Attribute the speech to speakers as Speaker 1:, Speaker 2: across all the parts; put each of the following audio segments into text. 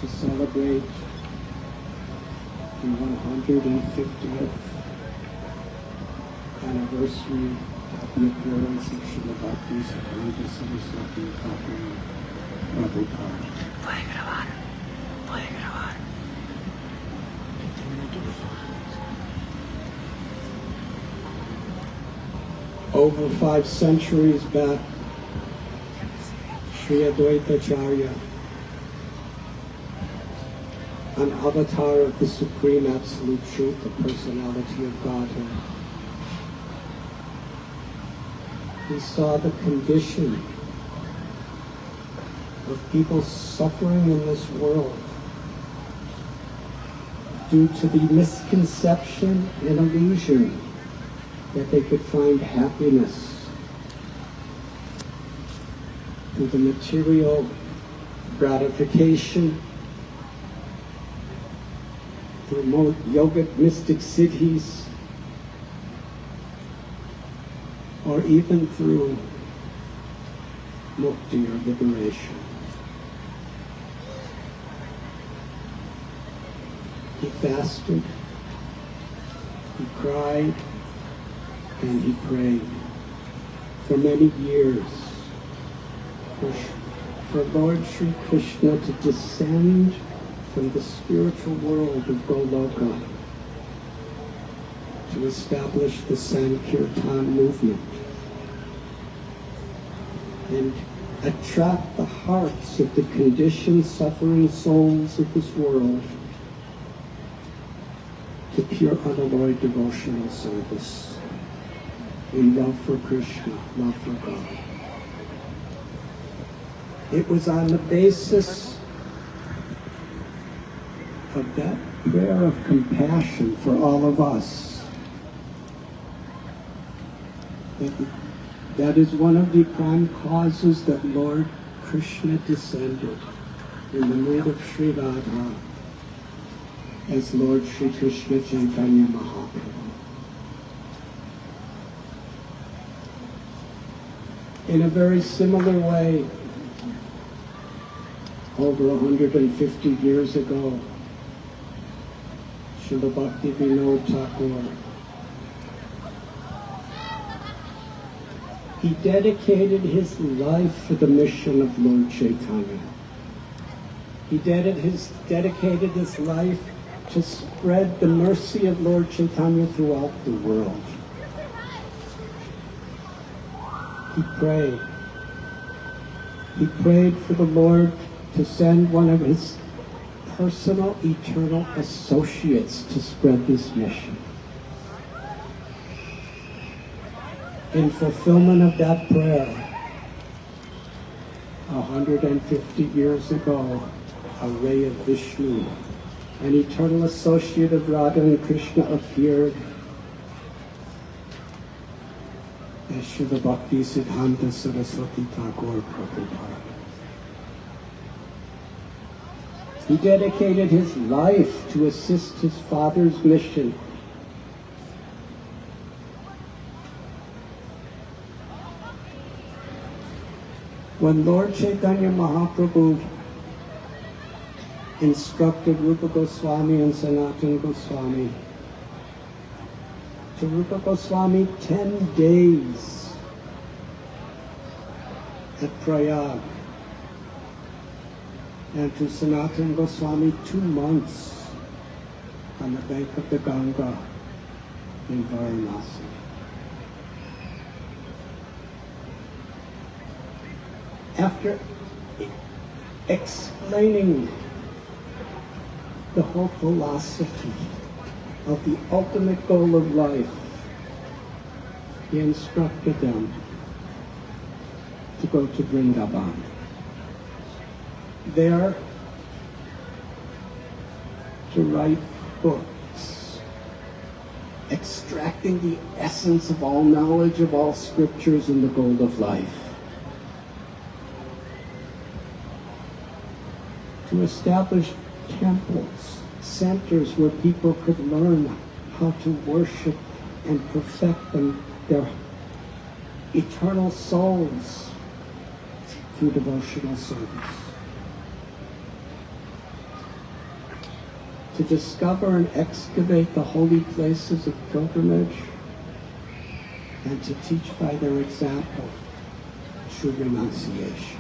Speaker 1: to celebrate the 150th anniversary of the appearance of Srila Bhakti Siddhanta Saraswati Thakura Prabhupada.
Speaker 2: Puede grabar.
Speaker 1: Over 5 centuries back, Sri Acharya, an avatar of the Supreme Absolute Truth, the personality of Godhead, he saw the condition of people suffering in this world due to the misconception and illusion that they could find happiness through the material gratification, through yogic mystic siddhis, or even through mukti or liberation. He fasted, he cried, and he prayed for many years for Lord Sri Krishna to descend from the spiritual world of Goloka to establish the sankirtana movement and attract the hearts of the conditioned, suffering souls of this world to pure, unalloyed devotional service in love for Krishna, love for God. It was on the basis of that prayer of compassion for all of us that is one of the prime causes that Lord Krishna descended in the mood of Sri Radha as Lord Sri Krishna Chaitanya Mahaprabhu. In a very similar way, over 150 years ago, Srila Bhaktivinoda Thakur, he dedicated his life for the mission of Lord Chaitanya. He dedicated his life to spread the mercy of Lord Chaitanya throughout the world. He prayed. He prayed for the Lord to send one of his personal, eternal associates to spread this mission. In fulfillment of that prayer, 150 years ago, a ray of Vishnu, an eternal associate of Radha and Krishna, appeared as Srila Bhakti Siddhanta Saraswati Thakur Prabhupada. He dedicated his life to assist his father's mission. When Lord Chaitanya Mahaprabhu instructed Rupa Goswami and Sanatana Goswami to Rupa Goswami 10 days at Prayag, and to Sanatana Goswami 2 months on the bank of the Ganga in Varanasi. After explaining the whole philosophy of the ultimate goal of life, he instructed them to go to Vrindavan. There, to write books, extracting the essence of all knowledge of all scriptures and the goal of life. To establish temples, centers where people could learn how to worship and perfect their eternal souls through devotional service. to discover and excavate the holy places of pilgrimage, and to teach by their example true renunciation.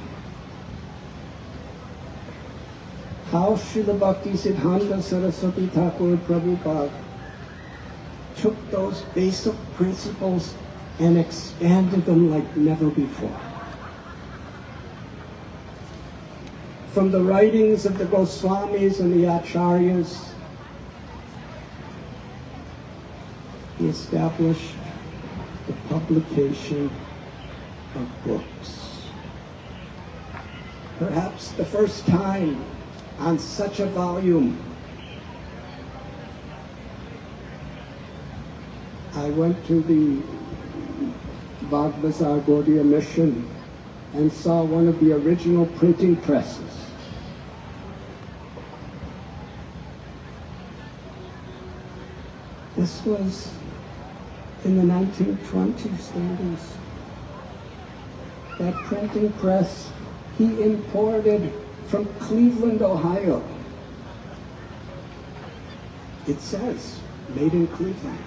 Speaker 1: How Srila Bhakti Siddhanta Saraswati Thakur Prabhupada took those basic principles and expanded them like never before. From the writings of the Goswamis and the Acharyas, he established the publication of books. Perhaps the first time on such a volume. I went to the Bagbazar Gaudiya mission and saw one of the original printing presses. This was in the 1920s, 30s. That printing press he imported from Cleveland, Ohio. It says, made in Cleveland.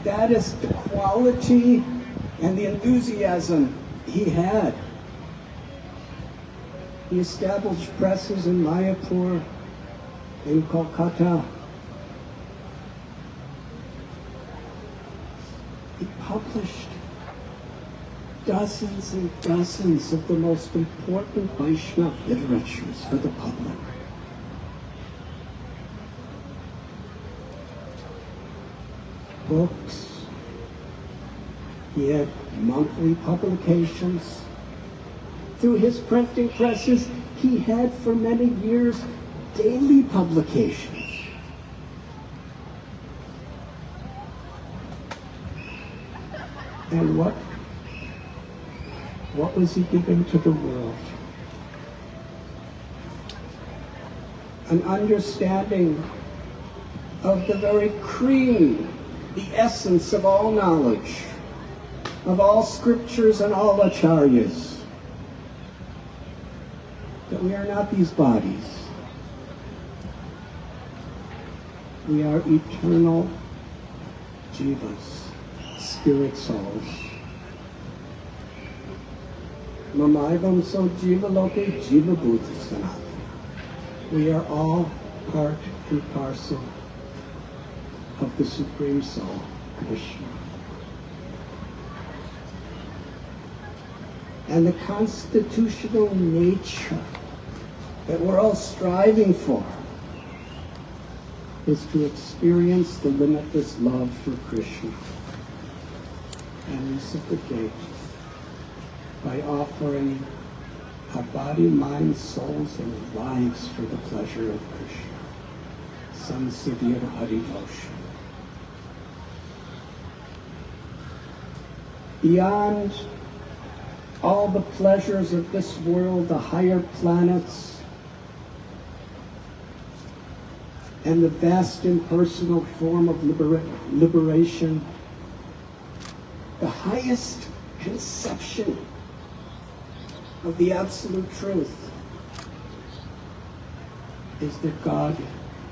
Speaker 1: That is the quality and the enthusiasm he had. He established presses in Mayapur, in Kolkata. He published dozens and dozens of the most important Vaishnava literatures for the public. Books. He had monthly publications. Through his printing presses, he had for many years daily publications. And what was he giving to the world? An understanding of the very cream, the essence of all knowledge, of all scriptures and all acharyas. That we are not these bodies. We are eternal jivas, spirit souls. Mamaivam so jiva loke jiva buddha sanatana. We are all part and parcel of the Supreme Soul, Krishna. And the constitutional nature that we're all striving for is to experience the limitless love for Krishna and reciprocate by offering our body, mind, souls, and lives for the pleasure of Krishna. Samsivir Haridosha. Beyond all the pleasures of this world, the higher planets, and the vast impersonal form of liberation, the highest conception of the absolute truth is that God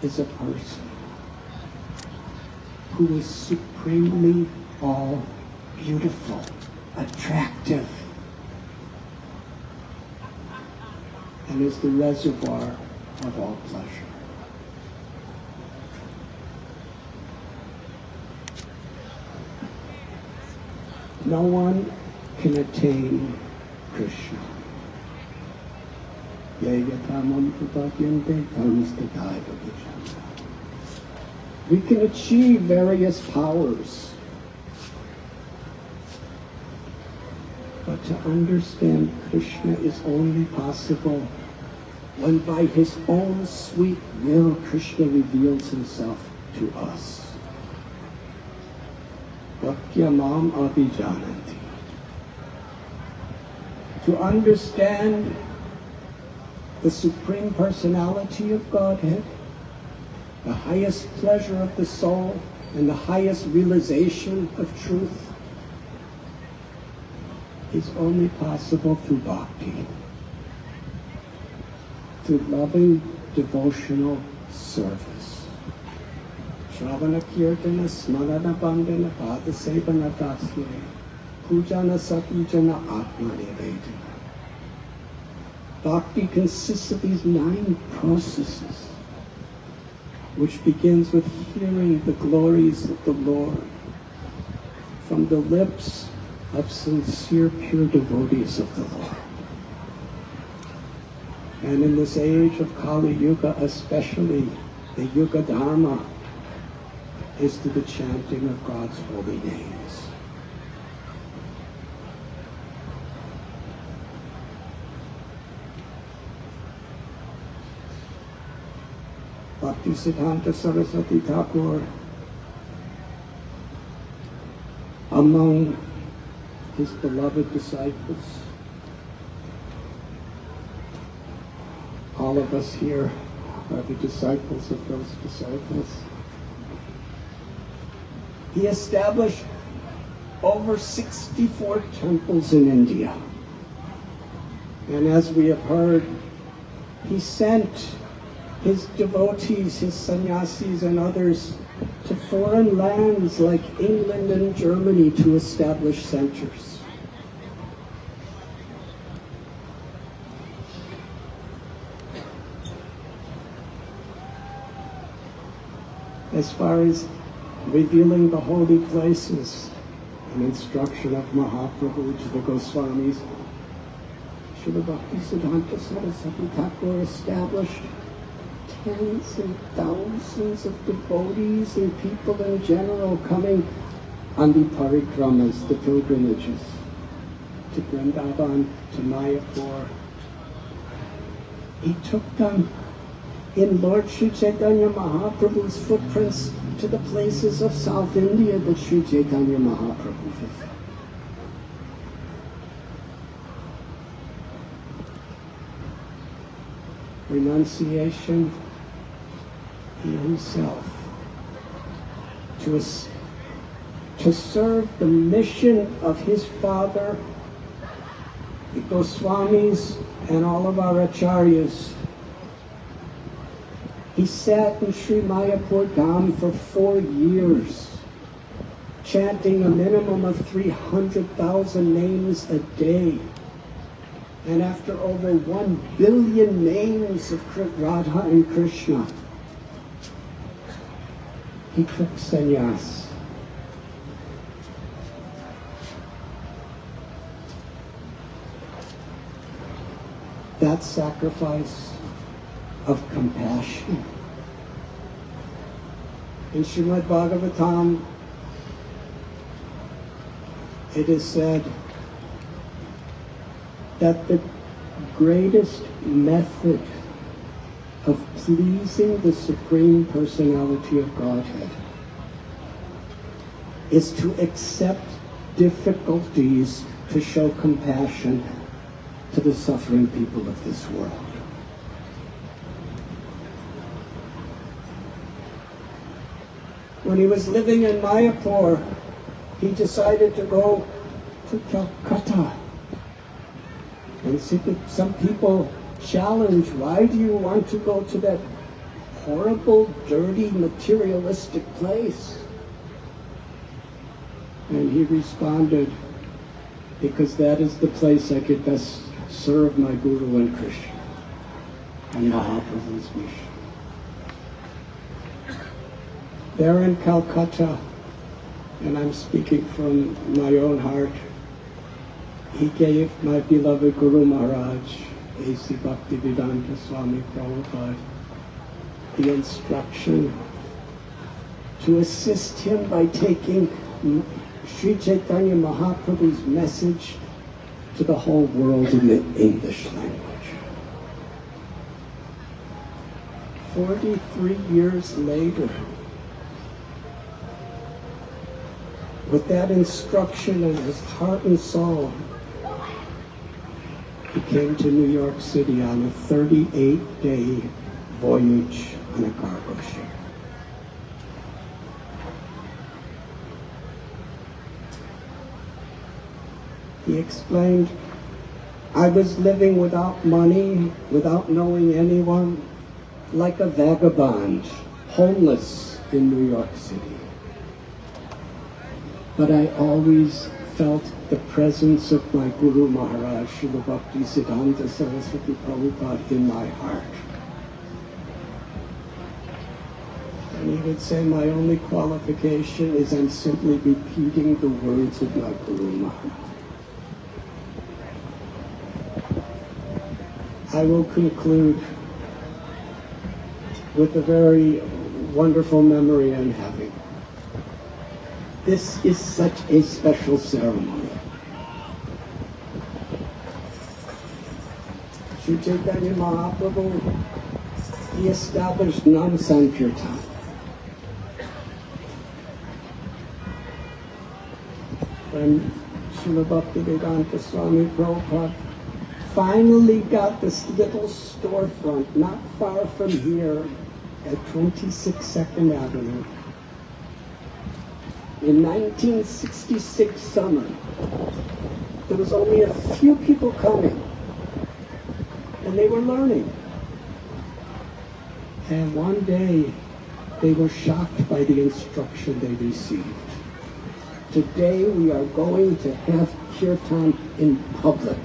Speaker 1: is a person who is supremely all beautiful, attractive, and is the reservoir of all pleasure. No one can attain Krishna. We can achieve various powers, but to understand Krishna is only possible when by his own sweet will Krishna reveals himself to us. Bhaktyamam abhijananti. To understand the Supreme Personality of Godhead, the highest pleasure of the soul, and the highest realization of truth is only possible through bhakti, through loving devotional service. Shravana Kirtana Smarana Bandhana Padasevana Dasya Pujana Satijana Atma Nivedana. Bhakti consists of these 9 processes, which begins with hearing the glories of the Lord from the lips of sincere, pure devotees of the Lord. And in this age of Kali Yuga especially, the Yuga Dharma is to the chanting of God's holy names. Bhakti Siddhanta Saraswati Thakura, among his beloved disciples, all of us here are the disciples of those disciples. He established over 64 temples in India. And as we have heard, he sent his devotees, his sannyasis and others to foreign lands like England and Germany to establish centers. As far as revealing the holy places, an instruction of Mahaprabhu to the Goswamis, Srila Bhakti Siddhanta Saraswati Thakur established tens and thousands of devotees and people in general coming on the parikramas, the pilgrimages, to Vrindavan, to Mayapur. He took them in Lord Sri Chaitanya Mahaprabhu's footprints to the places of South India that Sri Chaitanya Mahaprabhu visited. Renunciation, he himself, to serve the mission of his father, the Goswamis, and all of our Acharyas. He sat in Sri Mayapur Dham for 4 years, chanting a minimum of 300,000 names a day. And after over 1 billion names of Radha and Krishna, he took sannyas. That sacrifice of compassion. In Srimad Bhagavatam, it is said that the greatest method of pleasing the Supreme Personality of Godhead is to accept difficulties to show compassion to the suffering people of this world. When he was living in Mayapur, he decided to go to Calcutta. And some people challenge, why do you want to go to that horrible, dirty, materialistic place? And he responded, because that is the place I could best serve my Guru and Krishna and Mahaprabhu's mission. There in Calcutta, and I'm speaking from my own heart, he gave my beloved Guru Maharaj, A.C. Bhaktivedanta Swami Prabhupada, the instruction to assist him by taking Sri Chaitanya Mahaprabhu's message to the whole world in the English language. 43 years later, with that instruction in his heart and soul, he came to New York City on a 38-day voyage on a cargo ship. He explained, I was living without money, without knowing anyone. like a vagabond, homeless in New York City. But I always felt the presence of my Guru Maharaj, Srila Bhakti Siddhanta Saraswati Prabhupada, in my heart. And he would say, my only qualification is I'm simply repeating the words of my Guru Maharaj. I will conclude with a very wonderful memory I'm having. This is such a special ceremony. Sri Chaitanya Mahaprabhu, he established non-sankirtana. When Srila Bhaktivedanta Swami Prabhupada finally got this little storefront not far from here at 26 2nd Avenue, in 1966 summer, there was only a few people coming, and they were learning. And one day, they were shocked by the instruction they received. Today, we are going to have kirtan in public.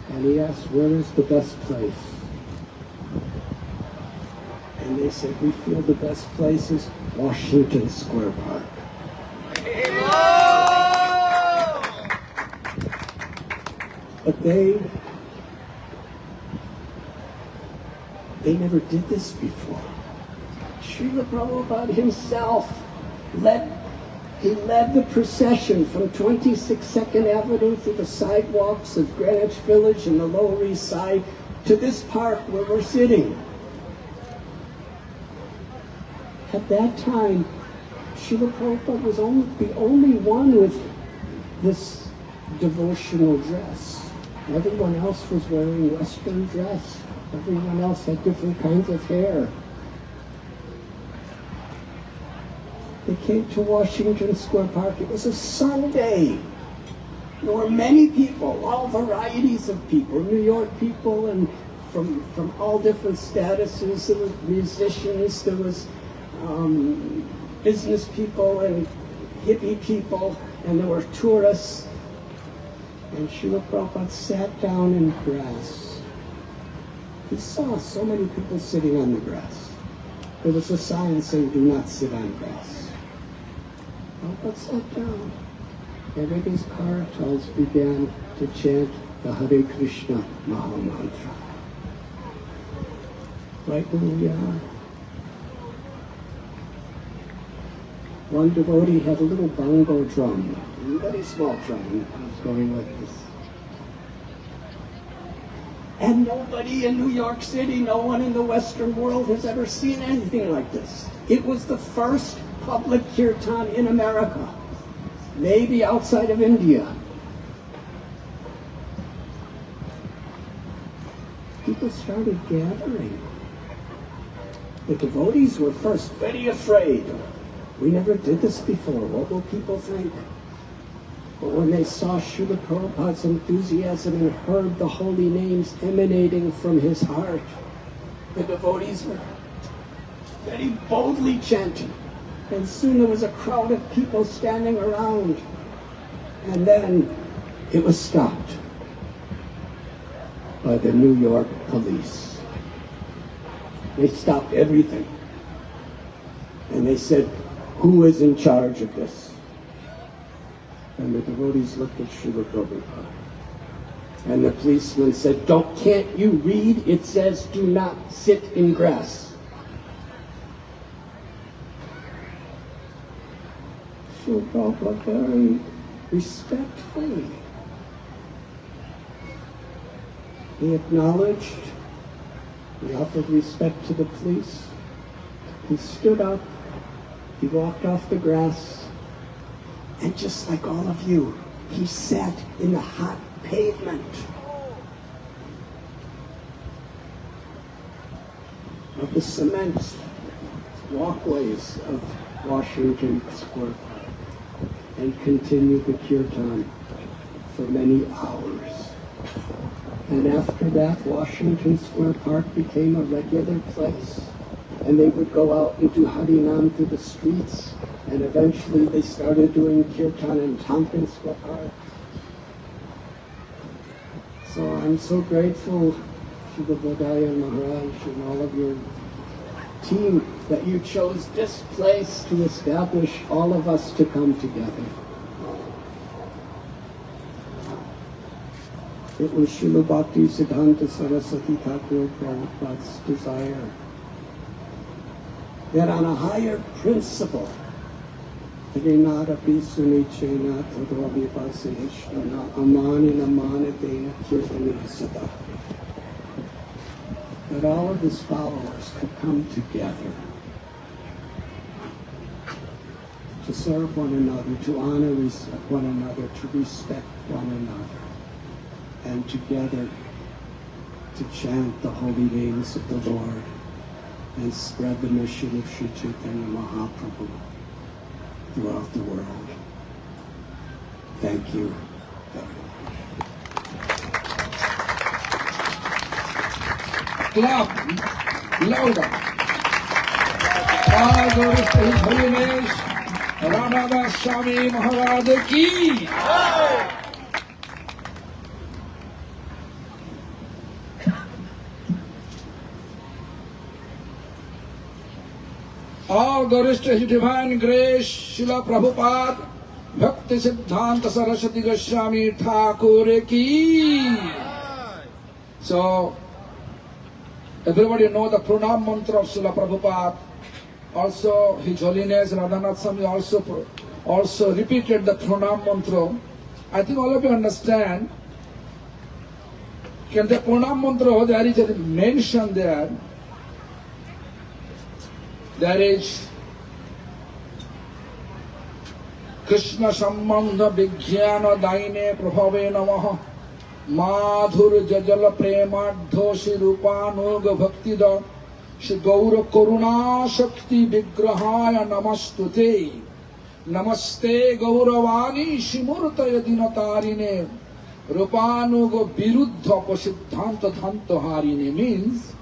Speaker 1: And he asked, where is the best place? And they said, we feel the best place is Washington Square Park. But they never did this before. Srila Prabhupada himself led the procession from 26 2nd Avenue through the sidewalks of Greenwich Village and the Lower East Side to this park where we're sitting. At that time, Srila Prabhupada was the only one with this devotional dress. Everyone else was wearing Western dress. Everyone else had different kinds of hair. They came to Washington Square Park. It was a Sunday. There were many people, all varieties of people, New York people and from all different statuses. There were musicians, there was business people and hippie people, and there were tourists. And Srila Prabhupada sat down in grass. He saw so many people sitting on the grass. There was a sign saying, do not sit on grass. Prabhupada sat down. And with his karatals began to chant the Hare Krishna Maha Mantra. Right where we are. One devotee had a little bongo drum, a very small drum, and it was going like this. And nobody in New York City, no one in the Western world has ever seen anything like this. It was the first public kirtan in America, maybe outside of India. People started gathering. The devotees were first very afraid. We never did this before. What will people think? But when they saw Srila Prabhupada's enthusiasm and heard the holy names emanating from his heart, the devotees were very boldly chanting. And soon there was a crowd of people standing around. And then it was stopped by the New York police. They stopped everything. And they said, who is in charge of this? And the devotees looked at Srila Prabhupada. And the policeman said, can't you read? It says, do not sit in grass. Srila Prabhupada very respectfully, he acknowledged, he offered respect to the police. He stood up, he walked off the grass, and just like all of you, he sat in the hot pavement of the cement walkways of Washington Square Park and continued the kirtan for many hours. And after that, Washington Square Park became a regular place. And they would go out and do Harinam through the streets. And eventually they started doing kirtan in Tompkins Square Park. So I'm so grateful to the Bodhayan Maharaj and all of your team that you chose this place to establish all of us to come together. It was Srila Bhakti Siddhanta Saraswati Thakura Prabhupada's desire that on a higher principle, that all of his followers could come together to serve one another, to honor one another, to respect one another, and together to chant the holy names of the Lord and spread the mission of Sri Chaitanya Mahaprabhu throughout the world. Thank you very much.
Speaker 2: Clap louder. All glory to His Holiness Rathanath Swami Maharaj ki. All glories to His Divine Grace, Srila Prabhupada Bhakti Siddhanta Saraswati Goswami Thakura ki. So, everybody know the Pranama mantra of Srila Prabhupada. Also, His Holiness Rathanath Swami also repeated the Pranama mantra. I think all of you understand. In the Pranama mantra, there is a mention there. There is Krishna Sambandha Vijnana Daine Prabhave Namaha Madhur Jajala Premadho Shri Rupa Nuga Bhaktida Shri Gaura Karuna Shakti Vigrahaya Namastute Namaste Gauravani Shimurta Yadinatarine Rupanuga Viruddha Pasiddhanta Dhanta Harine means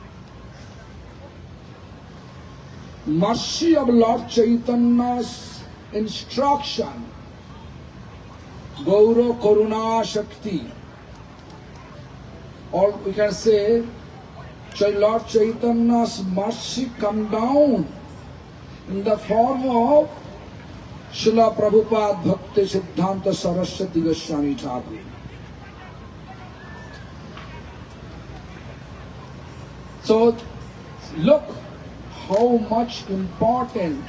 Speaker 2: mercy of Lord Chaitanya's instruction, Gaura Karuna Shakti, or we can say, Lord Chaitanya's mercy come down in the form of Srila Prabhupada Bhakti Siddhanta Saraswati Goswami Thakura. So, look how much important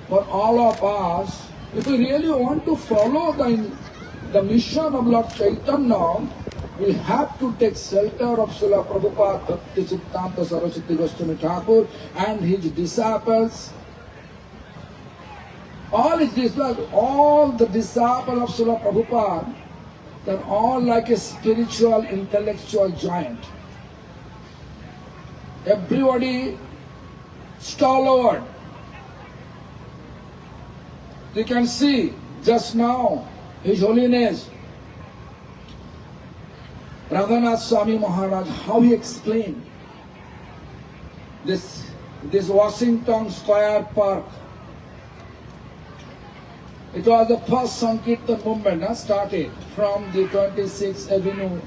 Speaker 2: for all of us, if we really want to follow the mission of Lord Chaitanya, we have to take shelter of Srila Prabhupada Bhakti Siddhanta Saraswati Goswami Thakura and his disciples. All his disciples, all the disciples of Srila Prabhupada, they're all like a spiritual, intellectual giant. Everybody stalwart. You can see just now His Holiness Rathanath Swami Maharaj, how he explained this Washington Square Park. It was the first sankirtana movement started from the 26th Avenue.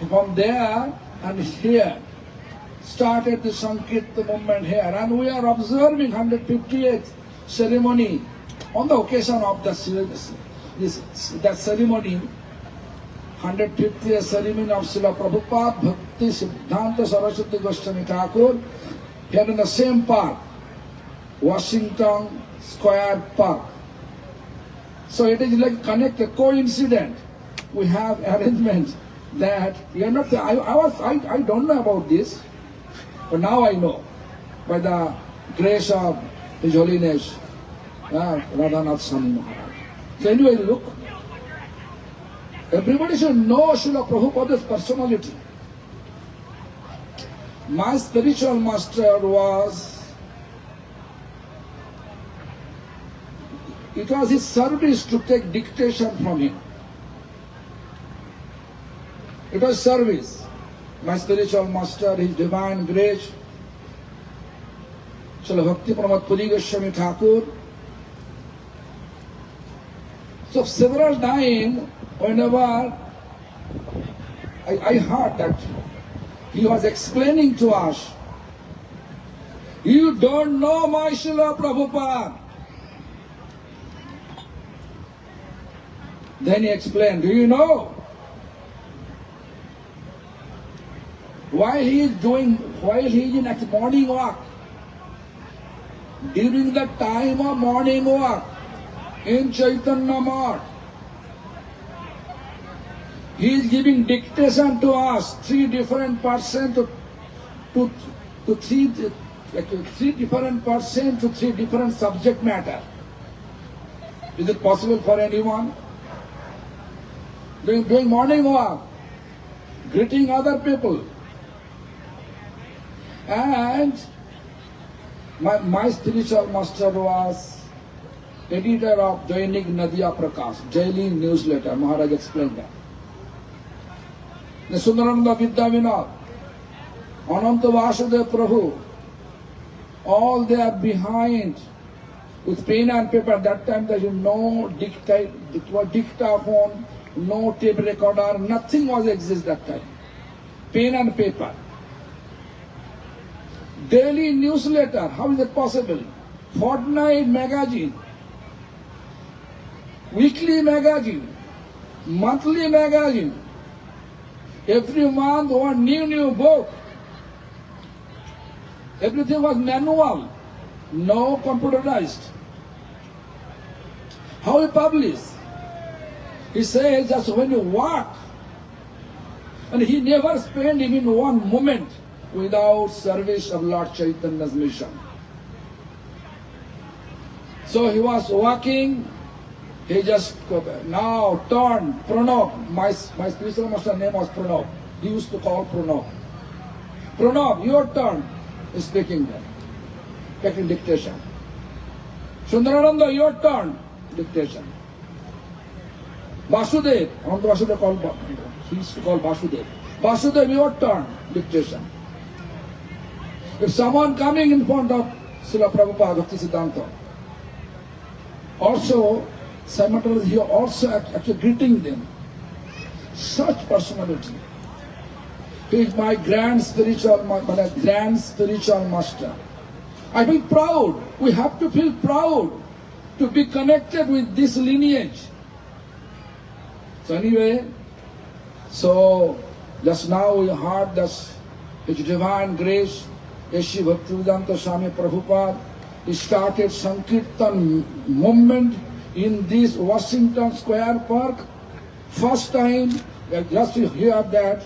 Speaker 2: From there and here started the sankirtana movement here, and we are observing 158th ceremony on the occasion of that ceremony, 150th ceremony of Srila Prabhupada Bhakti Siddhanta Saraswati Goswami Thakura, here in the same park, Washington Square Park. So it is like connected, coincident. We have arrangement that you are not. I don't know about this, but now I know by the grace of His Holiness Rathanath Swami Maharaj. So anyway, look, everybody should know Srila Prabhupada's personality. My spiritual master it was his service to take dictation from him. It was service. My spiritual master, His divine grace, Srila Bhakti Prabhupada Puri Goswami Thakur. So several times, whenever I heard that he was explaining to us, you don't know my Srila Prabhupada. Then he explained, do you know? While he is in at morning walk, during the time of morning walk, in Chaitanya Math, he is giving dictation to us, three different persons to three different persons to three different subject matter. Is it possible for anyone? Doing morning walk, greeting other people. And my spiritual master was editor of Dainik Nadia Prakash, daily newsletter. Maharaja explained that. The Sundarananda Vidyavinoda, Ananta Vasudev Prabhu, all they are behind with pen and paper. At that time there was no dictaphone, no tape recorder, nothing was exist that time. Pen and paper. Daily newsletter, how is it possible? Fortnight magazine, weekly magazine, monthly magazine. Every month one new book. Everything was manual, no computerized. How he published? He says just when you walk, and he never spent even one moment without service of Lord Chaitanya's mission. So he was walking, he just now turned, Pranama. My spiritual master name was Pranama. He used to call Pranama. Pranama, your turn. He's speaking there, taking dictation. Sundarananda, your turn, dictation. Vasudev, Ananda Vasudev called, he used to call Vasudev. Vasudev, your turn, dictation. If someone coming in front of Srila Prabhupada Bhakti Siddhanta, also simultaneously he also actually greeting them. Such personality. He is my grand spiritual master. I feel proud. We have to feel proud to be connected with this lineage. So anyway, so just now we heard that His divine grace, Sri Bhaktivedanta Swami Prabhupada, he started sankirtana movement in this Washington Square Park. First time, just to hear that,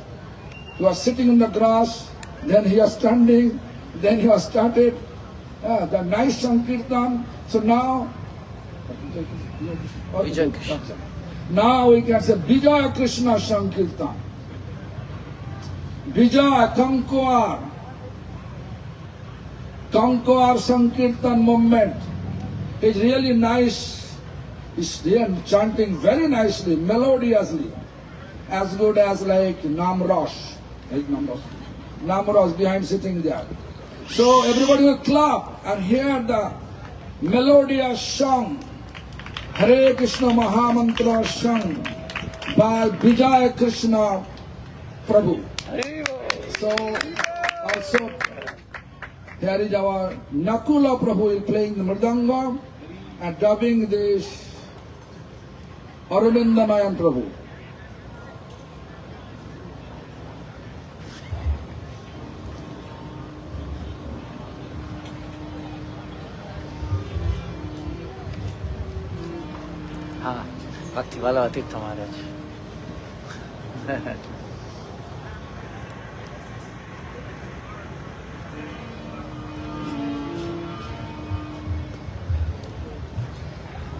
Speaker 2: he was sitting in the grass, then he was standing, then he was started the nice sankirtan. So now, now we can say Vijaya Krishna Sankirtan, Vijaya Conquer Sankirtan movement. It's really nice. They are chanting very nicely, melodiously, as good as like Namrosh. Namrosh behind sitting there. So everybody will clap and hear the melodious song, Hare Krishna Mahamantra sung by Vijaya Krishna Prabhu. So also here is our Nakula Prabhu is playing the mridanga and dubbing this Arvindanayan Prabhu.
Speaker 3: हाँ भक्ति वाला अतीत हमारा